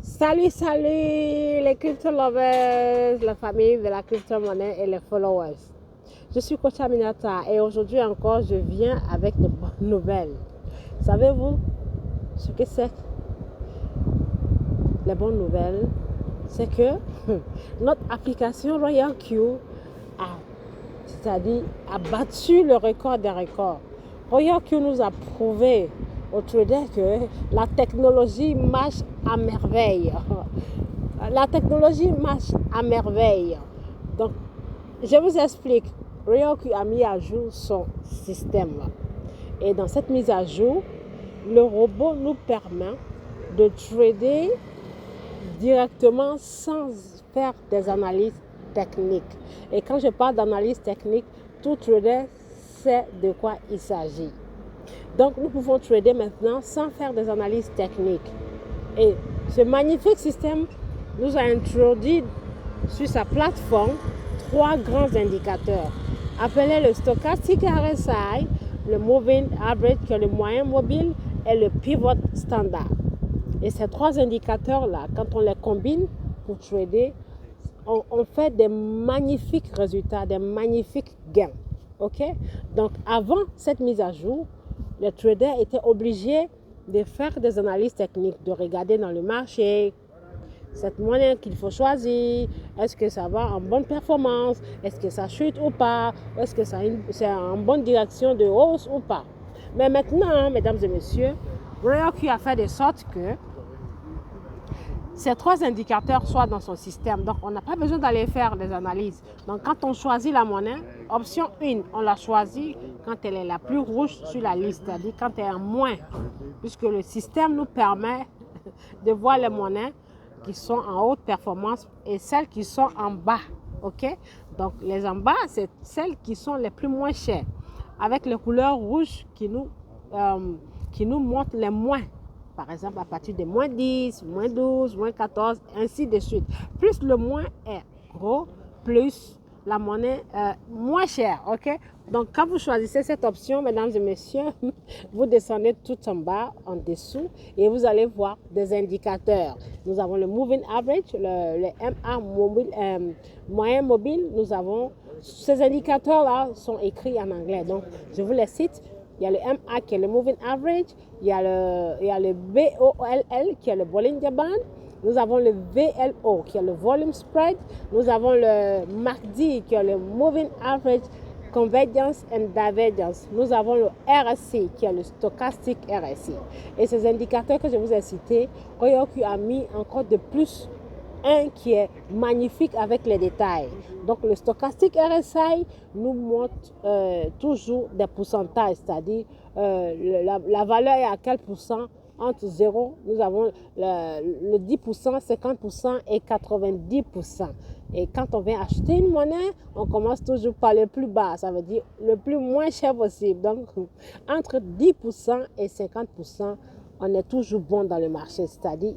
Salut, salut les crypto lovers, la famille de la crypto-monnaie et les followers. Je suis Coach Aminata et aujourd'hui encore je viens avec de bonnes nouvelles. Savez-vous ce que c'est? Les bonnes nouvelles, c'est que notre application Royal Q a battu le record des records. Royal Q nous a prouvé aux traders que la technologie marche à merveille. La technologie marche à merveille. Donc, je vous explique. Royal Q a mis à jour son système. Et dans cette mise à jour, le robot nous permet de trader directement sans faire des analyses techniques. Et quand je parle d'analyse technique, tout trader sait de quoi il s'agit. Donc, nous pouvons trader maintenant sans faire des analyses techniques. Et ce magnifique système nous a introduit sur sa plateforme 3 grands indicateurs, appelés le Stochastic RSI, le Moving Average, qui est le moyen mobile, et le Pivot Standard. Et ces 3 indicateurs-là, quand on les combine pour trader, on fait des magnifiques résultats, des magnifiques gains. OK? Donc, avant cette mise à jour, les traders étaient obligés de faire des analyses techniques, de regarder dans le marché, cette monnaie qu'il faut choisir, est-ce que ça va en bonne performance, est-ce que ça chute ou pas, est-ce que c'est en bonne direction de hausse ou pas. Mais maintenant, mesdames et messieurs, Royal Q a fait de sorte que ces 3 indicateurs soient dans son système. Donc, on n'a pas besoin d'aller faire des analyses. Donc, quand on choisit la monnaie, option 1, on la choisit quand elle est la plus rouge sur la liste, c'est-à-dire quand elle est en moins, puisque le système nous permet de voir les monnaies qui sont en haute performance et celles qui sont en bas. OK? Donc, les en bas, c'est celles qui sont les plus moins chères, avec les couleurs rouges qui nous montrent les moins. Par exemple, à partir de moins 10, moins 12, moins 14, ainsi de suite. Plus le moins est gros, plus la monnaie moins chère. OK? Donc, quand vous choisissez cette option, mesdames et messieurs, vous descendez tout en bas, en dessous, et vous allez voir des indicateurs. Nous avons le Moving Average, le MA mobile, moyen mobile. Nous avons ces indicateurs-là sont écrits en anglais. Donc, je vous les cite. Il y a le MA qui est le Moving Average, il y a le VOLL qui est le Bollinger Band, nous avons le VLO qui est le Volume Spread, nous avons le MACD qui est le Moving Average Convergence and Divergence, nous avons le RSI qui est le Stochastic RSI. Et ces indicateurs que je vous ai cités, Royal Q a mis encore de plus un qui est magnifique avec les détails. Donc, le Stochastic RSI nous montre toujours des pourcentages, c'est-à-dire la valeur est à quel pourcent entre 0, nous avons le 10%, 50% et 90%. Et quand on vient acheter une monnaie, on commence toujours par le plus bas, ça veut dire le plus moins cher possible. Donc, entre 10% et 50%, on est toujours bon dans le marché, c'est-à-dire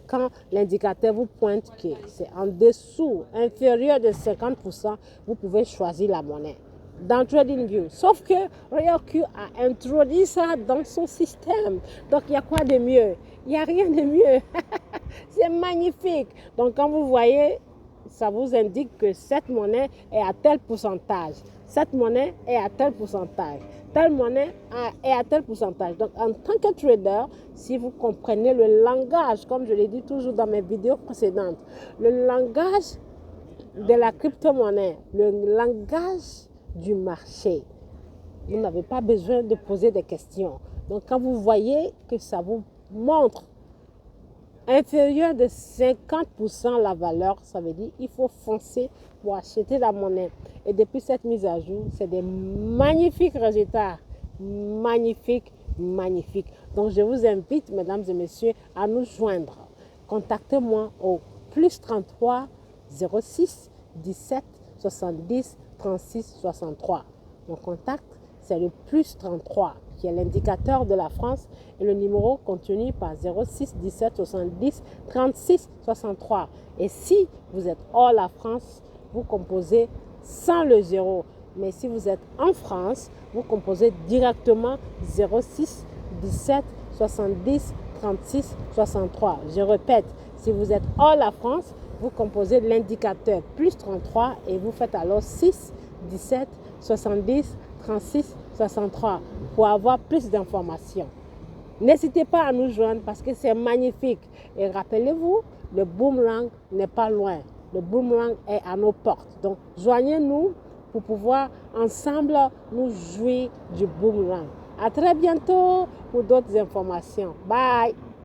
quand l'indicateur vous pointe que c'est en dessous, inférieur de 50%, vous pouvez choisir la monnaie dans TradingView. Sauf que Royal Q a introduit ça dans son système. Donc, il y a quoi de mieux? Il n'y a rien de mieux. C'est magnifique. Donc, quand vous voyez, ça vous indique que cette monnaie est à tel pourcentage. Cette monnaie est à tel pourcentage. Telle monnaie est à tel pourcentage. Donc, en tant que trader, si vous comprenez le langage, comme je l'ai dit toujours dans mes vidéos précédentes, le langage de la crypto-monnaie, le langage du marché, vous n'avez pas besoin de poser des questions. Donc, quand vous voyez que ça vous montre inférieur de 50% la valeur, ça veut dire qu'il faut foncer pour acheter la monnaie. Et depuis cette mise à jour, c'est des magnifiques résultats. Magnifiques, magnifiques. Donc, je vous invite, mesdames et messieurs, à nous joindre. Contactez-moi au plus 33 06 17 70 36 63. Mon contact, c'est le plus 33 qui est l'indicateur de la France et le numéro contenu par 06 17 70 36 63. Et si vous êtes hors la France, vous composez sans le 0. Mais si vous êtes en France, vous composez directement 06 17 70 36 63. Je répète, Si vous êtes hors la France, vous composez l'indicateur plus 33 et vous faites alors 6 17 70 36 63 pour avoir plus d'informations. N'hésitez pas à nous joindre parce que c'est magnifique. Et rappelez-vous, le boomerang n'est pas loin. Le boomerang est à nos portes. Donc, joignez-nous pour pouvoir ensemble nous jouir du boomerang. À très bientôt pour d'autres informations. Bye!